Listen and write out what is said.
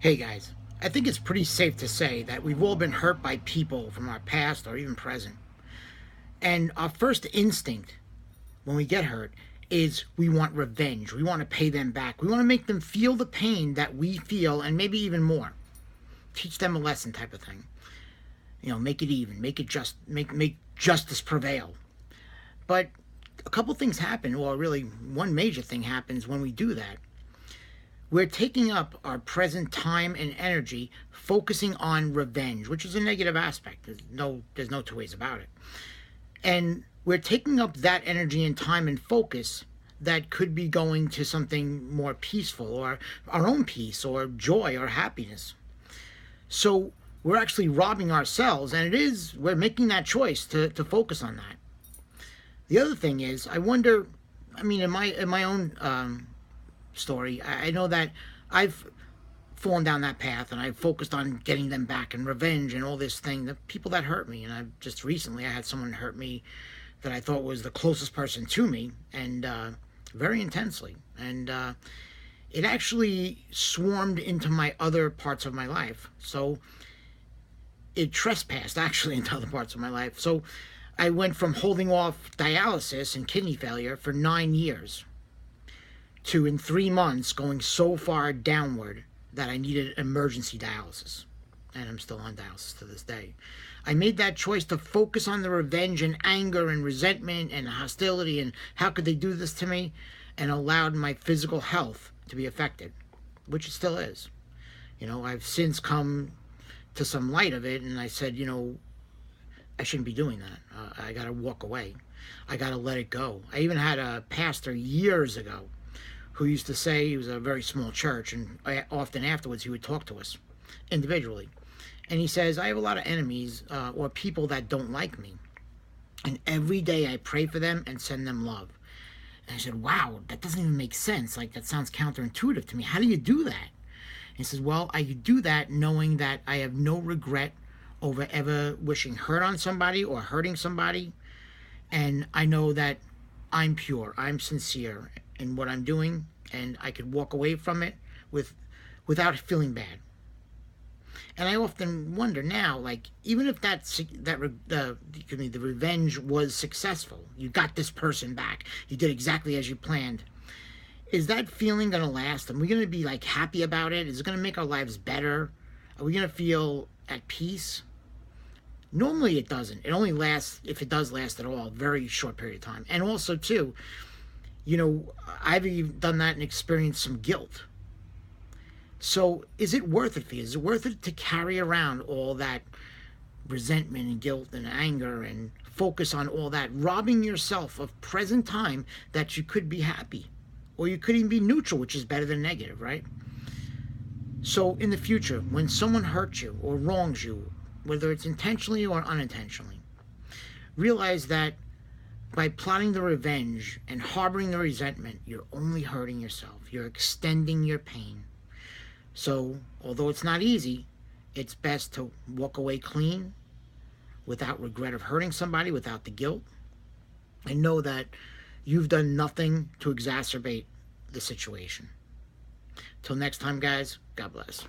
Hey guys, I think it's pretty safe to say that we've all been hurt by people from our past or even present. And our first instinct when we get hurt is we want revenge. We want to pay them back. We want to make them feel the pain that we feel and maybe even more. Teach them a lesson type of thing. Make it even, make it just make justice prevail. But a couple things happen, or really one major thing happens when we do that. We're taking up our present time and energy focusing on revenge, which is a negative aspect. There's no two ways about it. And we're taking up that energy and time and focus that could be going to something more peaceful or our own peace or joy or happiness. So we're actually robbing ourselves, and we're making that choice to focus on that. The other thing is, I wonder, in my own story, I know that I've fallen down that path and I've focused on getting them back and revenge and all this thing, the people that hurt me. And I've just recently, I had someone hurt me that I thought was the closest person to me, and very intensely. And it actually swarmed into my other parts of my life. So it trespassed actually into other parts of my life. So I went from holding off dialysis and kidney failure for 9 years to, in 3 months, going so far downward that I needed emergency dialysis. And I'm still on dialysis to this day. I made that choice to focus on the revenge and anger and resentment and hostility and how could they do this to me, and allowed my physical health to be affected, which it still is. I've since come to some light of it, and I said, I shouldn't be doing that. I got to walk away. I got to let it go. I even had a pastor years ago who used to say, he was a very small church, and often afterwards he would talk to us individually. And he says, I have a lot of enemies or people that don't like me. And every day I pray for them and send them love. And I said, wow, that doesn't even make sense. Like, that sounds counterintuitive to me. How do you do that? And he says, well, I do that knowing that I have no regret over ever wishing hurt on somebody or hurting somebody. And I know that I'm pure, I'm sincere in what I'm doing, and I could walk away from it without feeling bad. And I often wonder now, like, even if the revenge was successful, you got this person back, you did exactly as you planned, is that feeling going to last? Are we going to be like happy about it? Is it going to make our lives better? Are we going to feel at peace? Normally it doesn't. It only lasts, if it does last at all, a very short period of time. And also too, I've even done that and experienced some guilt. So is it worth it for you? Is it worth it to carry around all that resentment and guilt and anger and focus on all that, robbing yourself of present time that you could be happy? Or you could even be neutral, which is better than negative, right? So in the future, when someone hurts you or wrongs you, whether it's intentionally or unintentionally, realize that by plotting the revenge and harboring the resentment, you're only hurting yourself. You're extending your pain. So, although it's not easy, it's best to walk away clean, without regret of hurting somebody, without the guilt, and know that you've done nothing to exacerbate the situation. Till next time, guys, God bless.